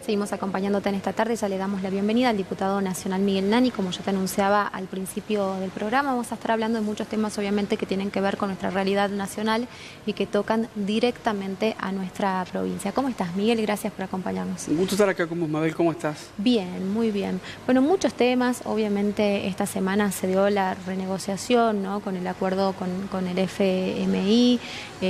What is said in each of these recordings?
Seguimos acompañándote en esta tarde, ya le damos la bienvenida al diputado nacional Miguel Nani. Como yo te anunciaba al principio del programa, vamos a estar hablando de muchos temas obviamente que tienen que ver con nuestra realidad nacional y que tocan directamente a nuestra provincia. ¿Cómo estás, Miguel? Gracias por acompañarnos. Un gusto estar acá con vos, Mabel. ¿Cómo estás? Bien, muy bien. Bueno, muchos temas. Obviamente esta semana se dio la renegociación, ¿no?, con el acuerdo con el FMI.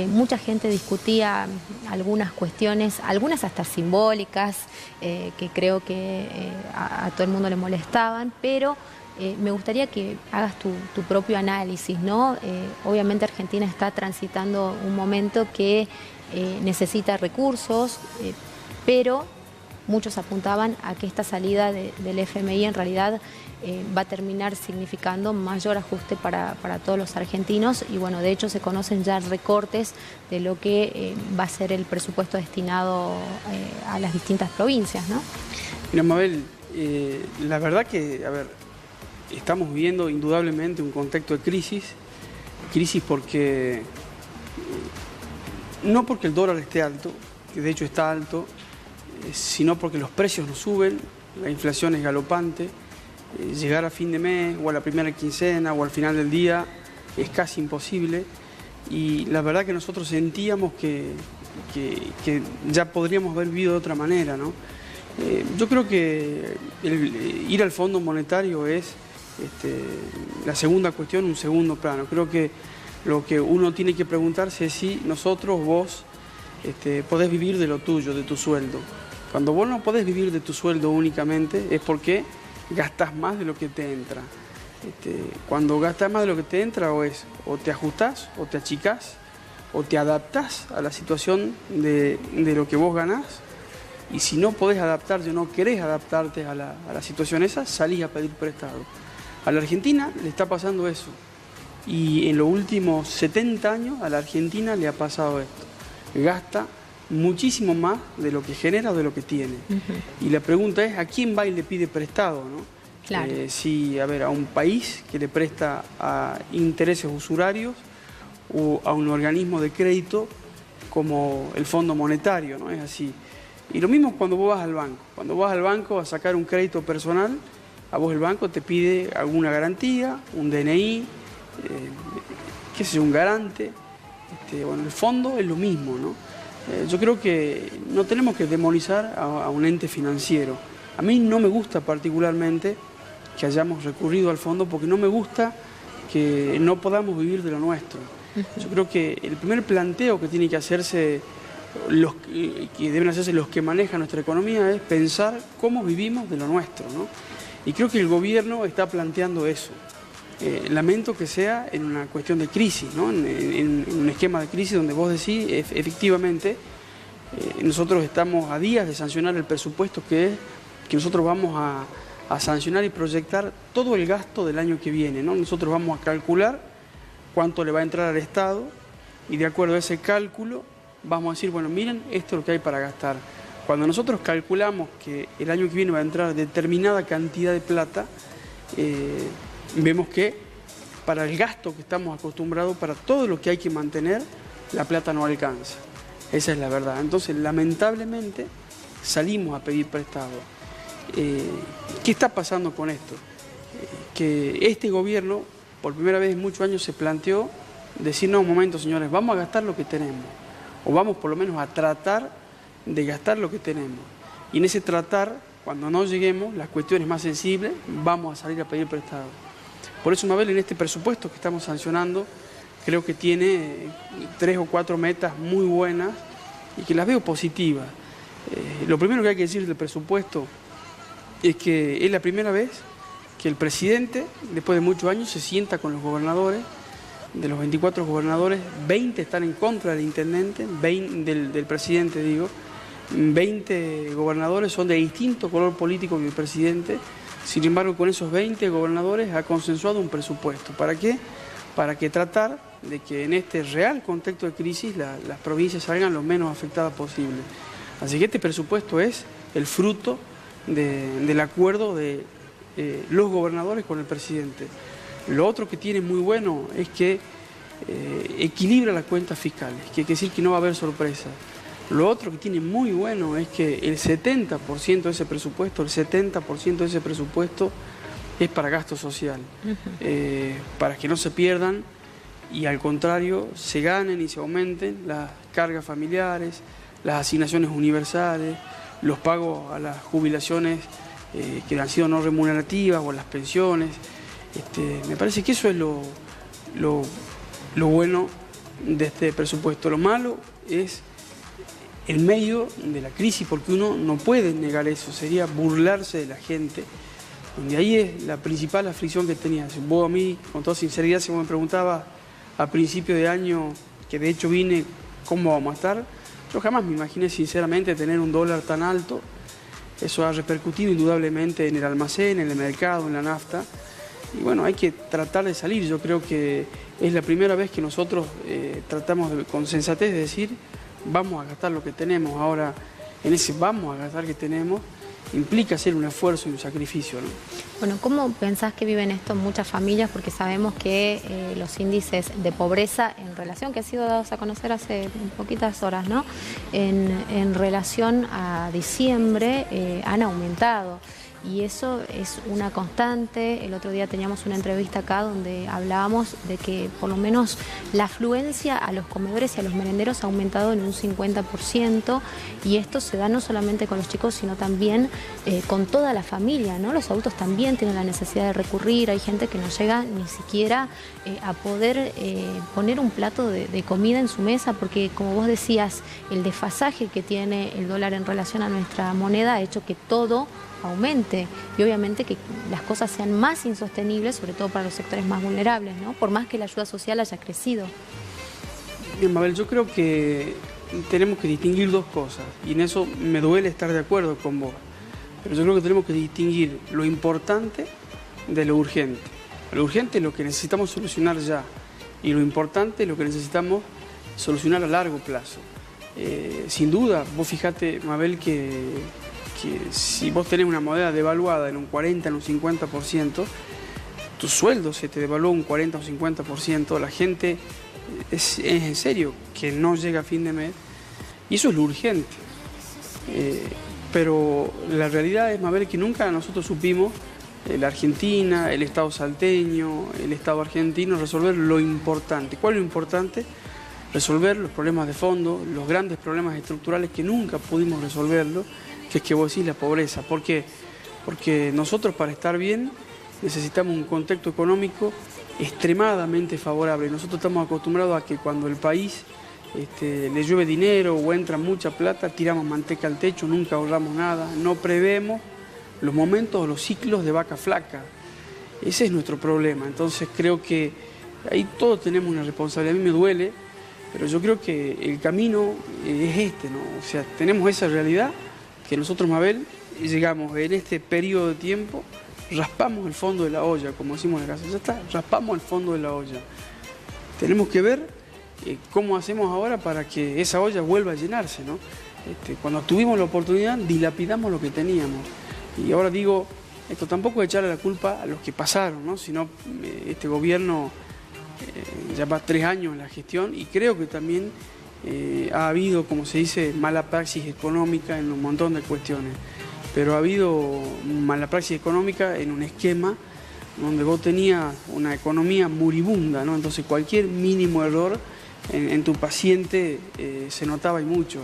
Mucha gente discutía algunas cuestiones, algunas hasta simbólicas, que creo que a todo el mundo le molestaban, pero me gustaría que hagas tu propio análisis, ¿no? Obviamente Argentina está transitando un momento que necesita recursos, pero muchos apuntaban a que esta salida del FMI en realidad va a terminar significando mayor ajuste para todos los argentinos y bueno, de hecho se conocen ya recortes de lo que va a ser el presupuesto destinado a las distintas provincias, ¿no? Mira, Mabel, la verdad que, a ver, estamos viviendo indudablemente un contexto de crisis porque, no porque el dólar esté alto, que de hecho está alto, sino porque los precios no suben, la inflación es galopante, llegar a fin de mes o a la primera quincena o al final del día es casi imposible y la verdad que nosotros sentíamos que ya podríamos haber vivido de otra manera, ¿no? Yo creo que ir al Fondo Monetario es la segunda cuestión, un segundo plano. Creo que lo que uno tiene que preguntarse es si nosotros, vos, podés vivir de lo tuyo, de tu sueldo. Cuando vos no podés vivir de tu sueldo únicamente es porque gastás más de lo que te entra. Cuando gastás más de lo que te entra o te ajustás, o te achicás, o te adaptás a la situación de lo que vos ganás. Y si no podés adaptarte o no querés adaptarte a la situación esa, salís a pedir prestado. A la Argentina le está pasando eso. Y en los últimos 70 años a la Argentina le ha pasado esto. Gasta muchísimo más de lo que genera o de lo que tiene. Y la pregunta es, ¿a quién va y le pide prestado, ¿no? Claro. Si, a ver, a un país que le presta a intereses usurarios o a un organismo de crédito como el Fondo Monetario, ¿no? Es así. Y lo mismo cuando vos vas al banco. Cuando vas al banco a sacar un crédito personal, a vos el banco te pide alguna garantía, un DNI, qué sé yo, un garante. Bueno, el fondo es lo mismo, ¿no? Yo creo que no tenemos que demonizar a un ente financiero. A mí no me gusta particularmente que hayamos recurrido al fondo porque no me gusta que no podamos vivir de lo nuestro. Yo creo que el primer planteo que tiene que hacerse, que deben hacerse los que manejan nuestra economía es pensar cómo vivimos de lo nuestro, ¿no? Y creo que el gobierno está planteando eso. Lamento que sea en una cuestión de crisis, ¿no? En un esquema de crisis donde vos decís, efectivamente, nosotros estamos a días de sancionar el presupuesto que nosotros vamos a sancionar y proyectar todo el gasto del año que viene, ¿no? Nosotros vamos a calcular cuánto le va a entrar al Estado y de acuerdo a ese cálculo vamos a decir, bueno, miren, esto es lo que hay para gastar. Cuando nosotros calculamos que el año que viene va a entrar determinada cantidad de plata, vemos que para el gasto que estamos acostumbrados, para todo lo que hay que mantener, la plata no alcanza. Esa es la verdad. Entonces, lamentablemente, salimos a pedir prestado. ¿Qué está pasando con esto? Que este gobierno, por primera vez en muchos años, se planteó decir, no, un momento, señores, vamos a gastar lo que tenemos. O vamos por lo menos a tratar de gastar lo que tenemos. Y en ese tratar, cuando no lleguemos, las cuestiones más sensibles, vamos a salir a pedir prestado. Por eso, Mabel, en este presupuesto que estamos sancionando, creo que tiene 3 o 4 metas muy buenas y que las veo positivas. Lo primero que hay que decir del presupuesto es que es la primera vez que el presidente, después de muchos años, se sienta con los gobernadores. De los 24 gobernadores, 20 están en contra del intendente, del presidente, digo. 20 gobernadores son de distinto color político que el presidente. Sin embargo, con esos 20 gobernadores ha consensuado un presupuesto. ¿Para qué? Para que tratar de que en este real contexto de crisis las provincias salgan lo menos afectadas posible. Así que este presupuesto es el fruto del acuerdo de los gobernadores con el presidente. Lo otro que tiene muy bueno es que equilibra las cuentas fiscales, que quiere decir que no va a haber sorpresas. Lo otro que tiene muy bueno es que el 70% de ese presupuesto, es para gasto social, para que no se pierdan y al contrario se ganen y se aumenten las cargas familiares, las asignaciones universales, los pagos a las jubilaciones que han sido no remunerativas o las pensiones. Me parece que eso es lo bueno de este presupuesto. Lo malo es el medio de la crisis, porque uno no puede negar eso, sería burlarse de la gente. Donde ahí es la principal aflicción que tenía. Vos a mí, con toda sinceridad, si me preguntaba a principio de año, que de hecho vine, ¿cómo vamos a estar? Yo jamás me imaginé sinceramente tener un dólar tan alto. Eso ha repercutido indudablemente en el almacén, en el mercado, en la nafta. Y bueno, hay que tratar de salir. Yo creo que es la primera vez que nosotros tratamos con sensatez de decir, vamos a gastar lo que tenemos. Ahora, en ese vamos a gastar que tenemos, implica hacer un esfuerzo y un sacrificio, ¿no? Bueno, ¿cómo pensás que viven esto muchas familias? Porque sabemos que los índices de pobreza en relación, que ha sido dados a conocer hace poquitas horas, ¿no? En relación a diciembre han aumentado. Y eso es una constante. El otro día teníamos una entrevista acá donde hablábamos de que por lo menos la afluencia a los comedores y a los merenderos ha aumentado en un 50%, y esto se da no solamente con los chicos, sino también con toda la familia, ¿no? Los adultos también tienen la necesidad de recurrir. Hay gente que no llega ni siquiera a poder poner un plato de comida en su mesa, porque como vos decías, el desfasaje que tiene el dólar en relación a nuestra moneda ha hecho que todo aumente y obviamente que las cosas sean más insostenibles, sobre todo para los sectores más vulnerables, ¿no? Por más que la ayuda social haya crecido. Bien, Mabel, yo creo que tenemos que distinguir dos cosas, y en eso me duele estar de acuerdo con vos, pero yo creo que tenemos que distinguir lo importante de lo urgente. Lo urgente es lo que necesitamos solucionar ya, y lo importante es lo que necesitamos solucionar a largo plazo. Sin duda, vos fijate, Mabel, que si vos tenés una moneda devaluada en un 40, en un 50%, tu sueldo se te devaluó un 40 o 50%, la gente es en serio que no llega a fin de mes, y eso es lo urgente. Pero la realidad es, Mabel, que nunca nosotros supimos, la Argentina, el Estado salteño, el Estado argentino, resolver lo importante. ¿Cuál es lo importante? Resolver los problemas de fondo, los grandes problemas estructurales que nunca pudimos resolverlo, que es que vos decís la pobreza. ¿Por qué? Porque nosotros, para estar bien, necesitamos un contexto económico extremadamente favorable. Nosotros estamos acostumbrados a que cuando el país le llueve dinero o entra mucha plata, tiramos manteca al techo, nunca ahorramos nada, no prevemos los momentos o los ciclos de vaca flaca. Ese es nuestro problema. Entonces creo que ahí todos tenemos una responsabilidad. A mí me duele, pero yo creo que el camino es este, ¿no? O sea, tenemos esa realidad que nosotros, Mabel, llegamos en este periodo de tiempo, raspamos el fondo de la olla, como decimos en la casa, ya está, raspamos el fondo de la olla. Tenemos que ver cómo hacemos ahora para que esa olla vuelva a llenarse, ¿no? Cuando tuvimos la oportunidad, dilapidamos lo que teníamos. Y ahora digo, esto tampoco es echarle la culpa a los que pasaron, ¿no? Sino este gobierno ya va 3 años en la gestión, y creo que también ha habido, como se dice, mala praxis económica en un montón de cuestiones, pero ha habido mala praxis económica en un esquema donde vos tenías una economía moribunda, ¿no? Entonces cualquier mínimo error en tu paciente se notaba y mucho.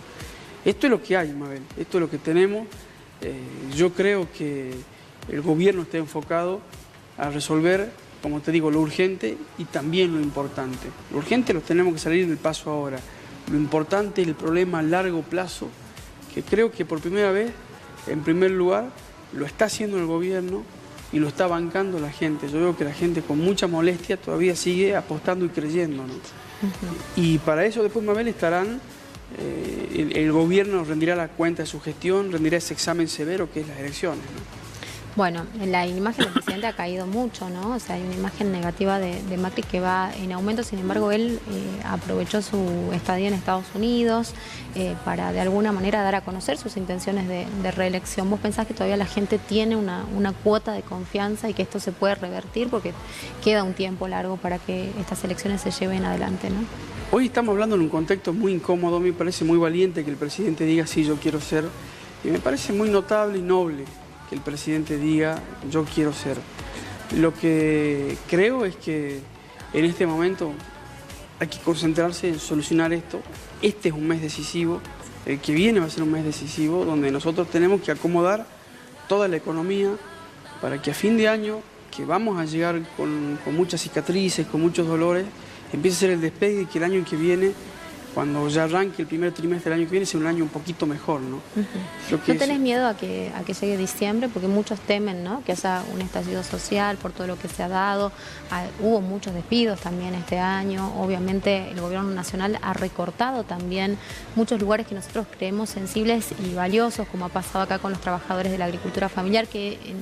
Esto es lo que hay, Mabel, esto es lo que tenemos. Yo creo que el gobierno está enfocado a resolver, como te digo, lo urgente y también lo importante. Lo urgente lo tenemos que salir del paso ahora. Lo importante es el problema a largo plazo, que creo que por primera vez, en primer lugar, lo está haciendo el gobierno y lo está bancando la gente. Yo veo que la gente con mucha molestia todavía sigue apostando y creyendo, ¿no? Y para eso después, Mabel, estarán, el gobierno rendirá la cuenta de su gestión, rendirá ese examen severo que es las elecciones, ¿no? Bueno, la imagen del presidente ha caído mucho, ¿no? O sea, hay una imagen negativa de Macri que va en aumento. Sin embargo, él aprovechó su estadía en Estados Unidos para de alguna manera dar a conocer sus intenciones de reelección. ¿Vos pensás que todavía la gente tiene una cuota de confianza y que esto se puede revertir? Porque queda un tiempo largo para que estas elecciones se lleven adelante, ¿no? Hoy estamos hablando en un contexto muy incómodo. Me parece muy valiente que el presidente diga sí, yo quiero ser, y me parece muy notable y noble que el presidente diga yo quiero ser. Lo que creo es que en este momento hay que concentrarse en solucionar esto. Este es un mes decisivo, el que viene va a ser un mes decisivo, donde nosotros tenemos que acomodar toda la economía para que a fin de año, que vamos a llegar con muchas cicatrices, con muchos dolores, empiece a ser el despegue y que el año que viene, cuando ya arranque el primer trimestre del año que viene, sea un año un poquito mejor, ¿no? ¿No tenés miedo a que llegue diciembre? Porque muchos temen, ¿no?, que haya un estallido social por todo lo que se ha dado. Hubo muchos despidos también este año. Obviamente el gobierno nacional ha recortado también muchos lugares que nosotros creemos sensibles y valiosos, como ha pasado acá con los trabajadores de la agricultura familiar, que en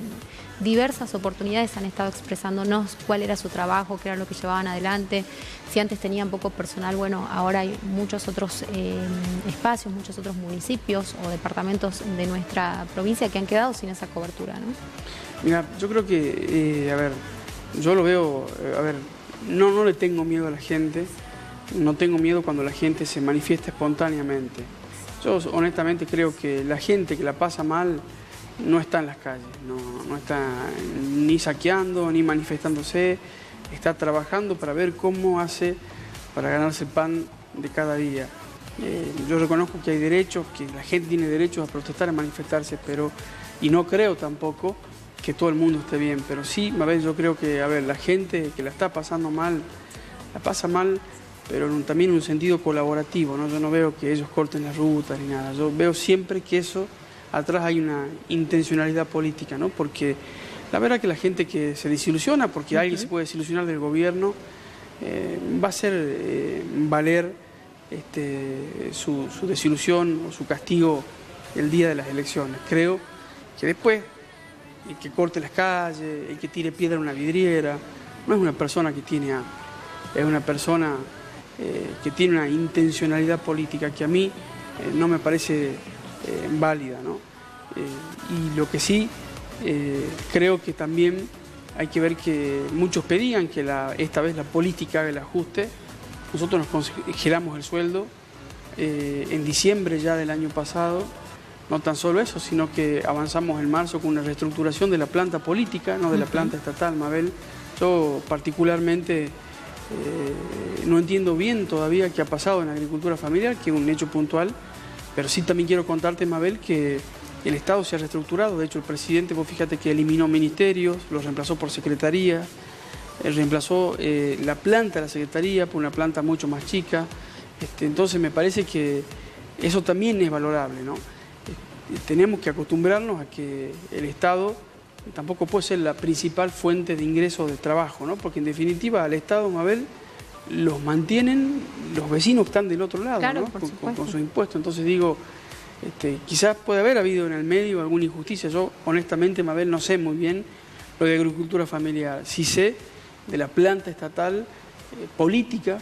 diversas oportunidades han estado expresándonos cuál era su trabajo, qué era lo que llevaban adelante. Si antes tenían poco personal, bueno, ahora hay muchos otros espacios, muchos otros municipios o departamentos de nuestra provincia que han quedado sin esa cobertura, ¿no? Mira, yo creo que, a ver, yo lo veo, a ver, no le tengo miedo a la gente, no tengo miedo cuando la gente se manifiesta espontáneamente. Yo honestamente creo que la gente que la pasa mal no está en las calles, no está ni saqueando, ni manifestándose, está trabajando para ver cómo hace para ganarse el pan de cada día. Yo reconozco que hay derechos, que la gente tiene derechos a protestar, a manifestarse, y no creo tampoco que todo el mundo esté bien, pero sí, a ver, yo creo que, a ver, la gente que la está pasando mal, la pasa mal, pero también en un sentido colaborativo, ¿no? Yo no veo que ellos corten las rutas ni nada, yo veo siempre que eso atrás hay una intencionalidad política, ¿no? Porque la verdad que la gente que se desilusiona, porque alguien se puede desilusionar del gobierno, va a hacer valer su desilusión o su castigo el día de las elecciones. Creo que después el que corte las calles, el que tire piedra a una vidriera, no es una persona que tiene hambre, es una persona que tiene una intencionalidad política que a mí no me parece válida, ¿no? Y lo que sí, creo que también hay que ver que muchos pedían que esta vez la política haga el ajuste. Nosotros nos congelamos el sueldo en diciembre ya del año pasado. No tan solo eso, sino que avanzamos en marzo con una reestructuración de la planta política, no de la planta estatal, Mabel. Yo particularmente no entiendo bien todavía qué ha pasado en la agricultura familiar, que es un hecho puntual. Pero sí también quiero contarte, Mabel, que el Estado se ha reestructurado. De hecho, el presidente, vos fíjate que eliminó ministerios, los reemplazó por secretarías, reemplazó la planta de la secretaría por una planta mucho más chica. Entonces me parece que eso también es valorable, ¿no? Tenemos que acostumbrarnos a que el Estado tampoco puede ser la principal fuente de ingresos de trabajo, ¿no? Porque en definitiva al Estado, Mabel, los mantienen los vecinos que están del otro lado, claro, ¿no? con sus impuestos. Entonces digo, quizás puede haber habido en el medio alguna injusticia. Yo honestamente, Mabel, no sé muy bien lo de agricultura familiar. Sí sé de la planta estatal política,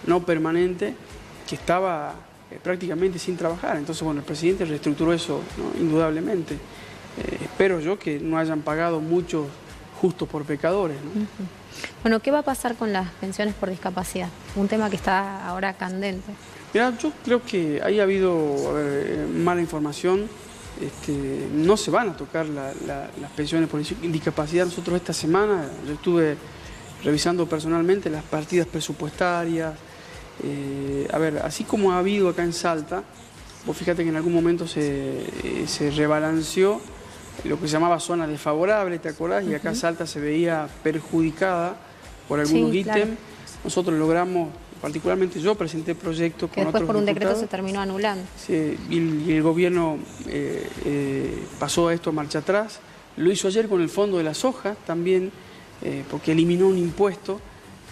no permanente, que estaba prácticamente sin trabajar. Entonces, bueno, el presidente reestructuró eso, ¿no? Indudablemente. Espero yo que no hayan pagado muchos justos por pecadores, ¿no? Bueno, ¿qué va a pasar con las pensiones por discapacidad? Un tema que está ahora candente. Mira, yo creo que ahí ha habido mala información. No se van a tocar las pensiones por discapacidad. Nosotros esta semana, yo estuve revisando personalmente las partidas presupuestarias. A ver, así como ha habido acá en Salta, vos fíjate que en algún momento se rebalanceó lo que se llamaba zona desfavorable, ¿te acordás? Y acá Salta se veía perjudicada por algunos ítems. Claro. Nosotros logramos, particularmente yo presenté proyectos con otros después por un diputados. decreto se terminó anulando. Sí, y el gobierno pasó a esto a marcha atrás. Lo hizo ayer con el fondo de la soja también, porque eliminó un impuesto,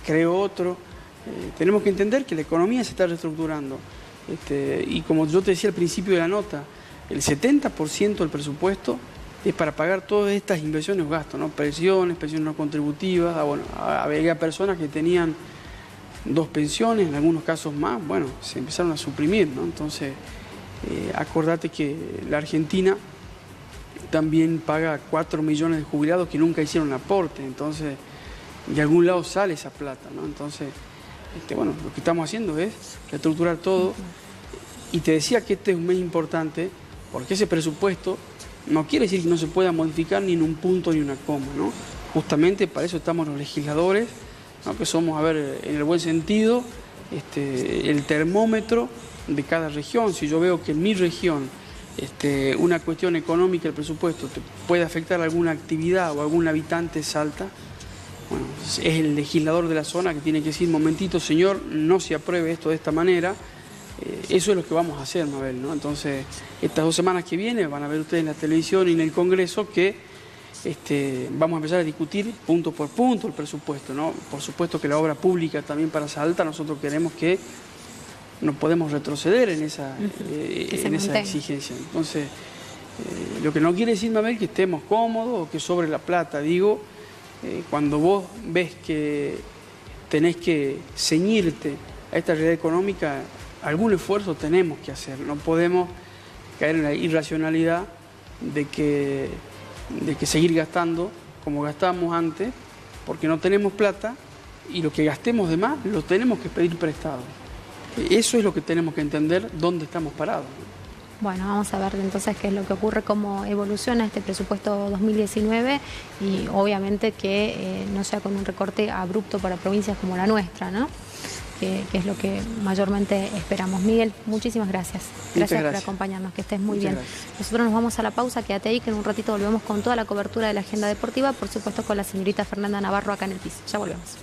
creó otro. Tenemos que entender que la economía se está reestructurando. Y como yo te decía al principio de la nota, el 70% del presupuesto es para pagar todas estas inversiones o gastos, ¿no? Pensiones no contributivas. Bueno, había personas que tenían 2 pensiones, en algunos casos más, bueno, se empezaron a suprimir, ¿no? Entonces, acordate que la Argentina también paga 4 millones de jubilados que nunca hicieron aporte, entonces, de algún lado sale esa plata, ¿no? Entonces, bueno, lo que estamos haciendo es reestructurar todo. Y te decía que este es un mes importante porque ese presupuesto no quiere decir que no se pueda modificar ni en un punto ni una coma, ¿no? Justamente para eso estamos los legisladores, ¿no? Que somos, a ver, en el buen sentido, el termómetro de cada región. Si yo veo que en mi región una cuestión económica, el presupuesto, te puede afectar alguna actividad o algún habitante Salta, bueno, es el legislador de la zona que tiene que decir, momentito, señor, no se apruebe esto de esta manera. Eso es lo que vamos a hacer, Mabel, ¿no? Entonces, estas 2 semanas que vienen van a ver ustedes en la televisión y en el Congreso que vamos a empezar a discutir punto por punto el presupuesto, ¿no? Por supuesto que la obra pública también para Salta, nosotros queremos que no podemos retroceder en esa exigencia. Entonces, lo que no quiere decir, Mabel, que estemos cómodos o que sobre la plata. Digo, cuando vos ves que tenés que ceñirte a esta realidad económica, algún esfuerzo tenemos que hacer. No podemos caer en la irracionalidad de que seguir gastando como gastábamos antes, porque no tenemos plata y lo que gastemos de más lo tenemos que pedir prestado. Eso es lo que tenemos que entender, dónde estamos parados. Bueno, vamos a ver entonces qué es lo que ocurre, cómo evoluciona este presupuesto 2019 y obviamente que no sea con un recorte abrupto para provincias como la nuestra, ¿no? Que es lo que mayormente esperamos. Miguel, muchísimas gracias. Gracias por acompañarnos, que estés muy bien. Nosotros nos vamos a la pausa, quédate ahí que en un ratito volvemos con toda la cobertura de la agenda deportiva, por supuesto con la señorita Fernanda Navarro acá en el piso. Ya volvemos.